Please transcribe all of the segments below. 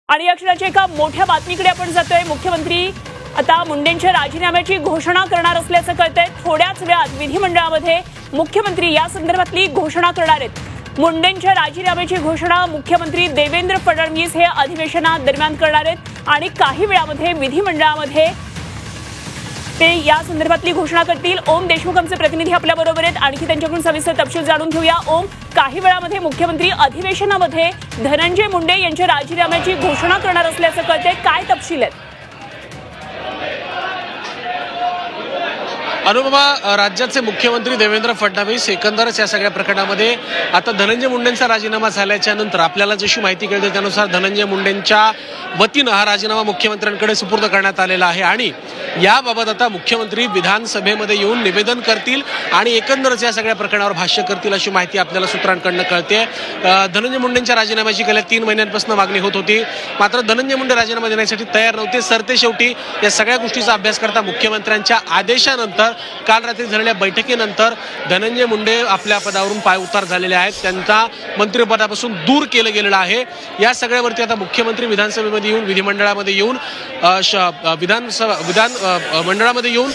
आणि या क्षणाच्या एका मोठ्या बातमीकडे आपण जातोय। मुख्यमंत्री आता मुंडेंच्या राजीनाम्याची घोषणा करणार असल्याचं कळतंय। थोड्याच वेळात विधिमंडळामध्ये मुख्यमंत्री या संदर्भातली घोषणा करणार आहेत। मुंडेंच्या राजीनाम्याची घोषणा मुख्यमंत्री देवेंद्र फडणवीस हे अधिवेशनादरम्यान करणार आहेत आणि काही वेळामध्ये विधिमंडळामध्ये ते या संदर्भातली घोषणा करतील। ओम देशमुख आमचे प्रतिनिधी आपल्या बरोबर आहेत, आणखी त्यांच्याकडून सविस्तर तपशील जाणून घेऊया। ओम, काही वेळामध्ये मुख्यमंत्री अधिवेशनामध्ये धनंजय मुंडे यांच्या राजीनाम्याची घोषणा करणार असल्याचं कळतंय, काय तपशील आहेत? अनुपमा, राज्याचे मुख्यमंत्री देवेंद्र फडणवीस एकंदरच या सगळ्या प्रकरणामध्ये आता धनंजय मुंडेंचा राजीनामा झाल्याच्या नंतर आपल्याला जशी माहिती कळते त्यानुसार धनंजय मुंडेंच्या वतीनं हा राजीनामा मुख्यमंत्र्यांकडे सुपूर्द करण्यात आलेला आहे आणि याबाबत आता मुख्यमंत्री विधानसभेमध्ये येऊन निवेदन करतील आणि एकंदरच या सगळ्या प्रकरणावर भाष्य करतील अशी माहिती आपल्याला सूत्रांकडून कळते। धनंजय मुंडेंच्या राजीनाम्याची गेल्या 3 महिन्यांपासून मागणी होत होती, मात्र धनंजय मुंडे राजीनामा देण्यासाठी तयार नव्हते। सरते शेवटी या सगळ्या गोष्टीचा अभ्यास करता मुख्यमंत्र्यांच्या आदेशानंतर काल रात्री झालेल्या बैठकीनंतर धनंजय मुंडे आपल्या पदावरून पायउतार झालेले आहेत, त्यांचा मंत्रिपदापासून दूर केलं गेलेलं आहे। या सगळ्यावरती आता मुख्यमंत्री विधानसभेमध्ये येऊन विधिमंडळामध्ये येऊन मंडळामध्ये येऊन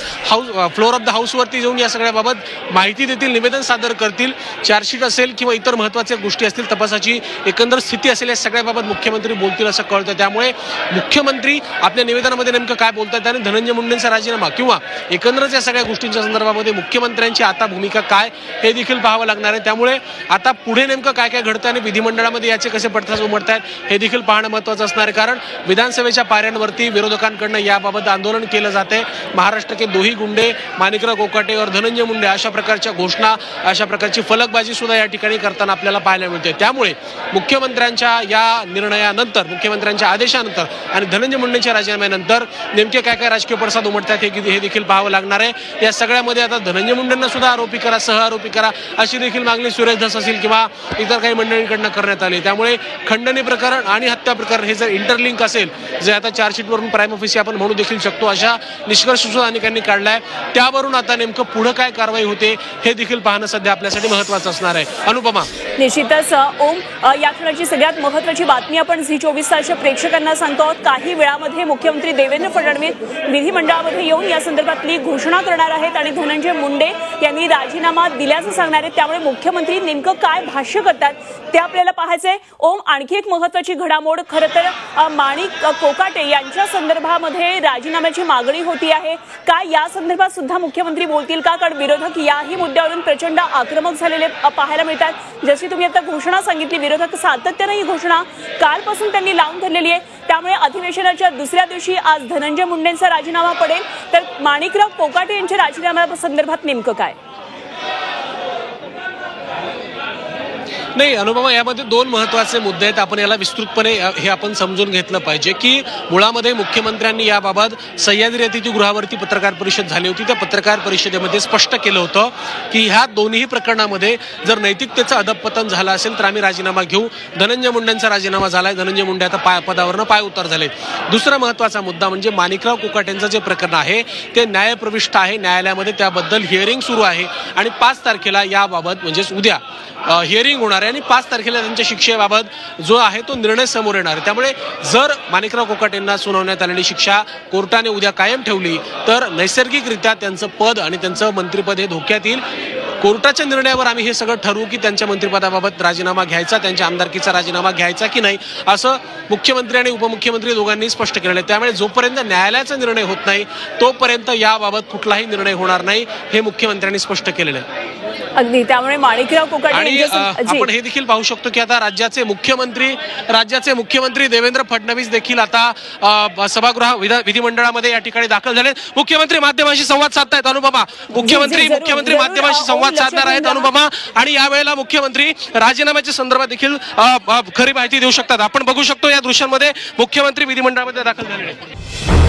फ्लोअर ऑफ द हाऊसवरती येऊन या सगळ्याबाबत माहिती देतील, निवेदन सादर करतील। चार्जशीट असेल किंवा इतर महत्त्वाच्या गोष्टी असतील, तपासाची एकंदर स्थिती असेल, या सगळ्याबाबत मुख्यमंत्री बोलतील असं कळतं। त्यामुळे मुख्यमंत्री आपल्या निवेदनामध्ये नेमकं काय बोलतात आणि धनंजय मुंडेंचा राजीनामा किंवा एकंदरच या सगळ्या गोष्टींच्या संदर्भामध्ये मुख्यमंत्र्यांची आता भूमिका काय हे देखील पाहावं लागणार आहे। त्यामुळे आता पुढे नेमकं काय काय घडतं आणि विधिमंडळामध्ये याचे कसे पडसाद उमटतात हे देखील पाहणं महत्त्वाचं असणार आहे, कारण विधानसभेच्या पायऱ्यांवरती विरोधकांकडून याबाबत आंदोलन केलं जाते। महाराष्ट्र के 2 ही गुंडे, माणिकराव कोकाटे और धनंजय मुंडे अशा प्रकारच्या घोषणा, अशा प्रकारची फलकबाजी सुद्धा या ठिकाणी करताना आपल्याला पाहायला मिळते। त्यामुळे मुख्यमंत्र्यांच्या या निर्णयानंतर, मुख्यमंत्र्यांच्या आदेशानंतर आणि धनंजय मुंडेंच्या राजीनाम्यानंतर नेमके काय काय राजकीय पडसाद उमटतात हे देखील पाहावं लागणार आहे। या सगळ्यामध्ये आता धनंजय मुंडेंना सुद्धा आरोपी करा, सह आरोपी करा अशी देखील मागणी सुरेश धस असेल किंवा इतर काही मंडळींकडून करण्यात आली। त्यामुळे खंडणी प्रकरण आणि हत्या प्रकरण हे जर इंटरलिंक असेल, जे आता चार्जशीटवरून प्राइम ऑफिस आपण म्हणू देखील शकतो, अशा निष्कर्ष सुद्धा अनेकांनी काढलाय। त्यावरून आता नेमकं पुढे काय कारवाई होते हे देखील पाहणं सध्या आपल्यासाठी महत्त्वाचं असणार आहे। अनुपमा, निश्चितच ओम, या क्षणाची सगळ्यात महत्त्वाची बातमी आपण झी24 तासच्या प्रेक्षकांना सांगतो आहोत। काही वेळामध्ये मुख्यमंत्री देवेंद्र फडणवीस विधिमंडळामध्ये येऊन या संदर्भातली घोषणा करणार आहेत आणि धनंजय मुंडे यांनी राजीनामा दिल्याचं सांगणार आहेत। त्यामुळे मुख्यमंत्री नेमकं काय भाष्य करतात ते आपल्याला पाहायचंय। ओम, आणखी एक महत्त्वाची घडामोड, खरं तर माणिक कोकाटे यांच्या संदर्भामध्ये राजीनाम्याची मागणी होती आहे, काय या संदर्भात सुद्धा मुख्यमंत्री बोलतील का? कारण विरोधक याही मुद्द्यावरून प्रचंड आक्रमक झालेले पाहायला मिळतात। जशी तुम्ही आता घोषणा सांगितली, विरोधक सातत्याने ही घोषणा कालपासून त्यांनी लावून धरलेली आहे। त्यामुळे अधिवेशनाच्या दुसऱ्या दिवशी आज धनंजय मुंडेंचा राजीनामा पडेल, तर माणिकराव कोकाटे यांच्या राजीनाम्या संदर्भात नेमकं काय? नाही अनुपमा, यामध्ये 2 महत्त्वाचे मुद्दे आहेत। आपण याला विस्तृतपणे हे आपण समजून घेतलं पाहिजे की मुळामध्ये मुख्यमंत्र्यांनी याबाबत सह्याद्री अतिथीगृहावरती पत्रकार परिषद झाली होती। त्या पत्रकार परिषदेमध्ये स्पष्ट केलं होतं की ह्या दोन्ही प्रकरणामध्ये जर नैतिकतेचं अधपतन झालं असेल तर आम्ही राजीनामा घेऊ। धनंजय मुंडेंचा राजीनामा झालाय, धनंजय मुंडे आता पदावरनं पायउतार झालेत। दुसरा महत्त्वाचा मुद्दा म्हणजे माणिकराव कोकाटेंचं जे प्रकरण आहे ते न्यायप्रविष्ट आहे, न्यायालयामध्ये त्याबद्दल हिअरिंग सुरू आहे आणि 5 तारखेला याबाबत म्हणजेच उद्या हिअरिंग होणार आहे आणि 5 तारखेला त्यांच्या शिक्षेबाबत जो आहे तो निर्णय समोर येणार आहे। त्यामुळे जर माणिकराव कोकाटेंना सुनावण्यात आलेली शिक्षा कोर्टाने उद्या कायम ठेवली तर नैसर्गिकरित्या त्यांचं पद आणि त्यांचं मंत्रिपद हे धोक्यात येईल। कोर्टाच्या निर्णयावर आम्ही हे सगळं ठरवू की त्यांच्या मंत्रिपदाबाबत राजीनामा घ्यायचा, त्यांच्या आमदारकीचा राजीनामा घ्यायचा की नाही, असं मुख्यमंत्री आणि उपमुख्यमंत्री दोघांनी स्पष्ट केलेलं आहे। त्यामुळे जोपर्यंत न्यायालयाचा निर्णय होत नाही तोपर्यंत याबाबत कुठलाही निर्णय होणार नाही, हे मुख्यमंत्र्यांनी स्पष्ट केलेलं आहे। अगदी, त्यामुळे माणिकराव कोकाटे आणि आपण हे देखील पाहू शकतो की आता राज्याचे मुख्यमंत्री देवेंद्र फडणवीस देखील आता सभागृह विधिमंडळामध्ये या ठिकाणी दाखल झाले। मुख्यमंत्री माध्यमांशी संवाद साधतायत अनुपमा, मुख्यमंत्री माध्यमांशी संवाद साधणार आहेत अनुपमा, आणि यावेळेला मुख्यमंत्री राजीनाम्याच्या संदर्भात देखील खरी माहिती देऊ शकतात। आपण बघू शकतो या दृश्यांमध्ये मुख्यमंत्री विधिमंडळामध्ये दाखल झालेले आहेत।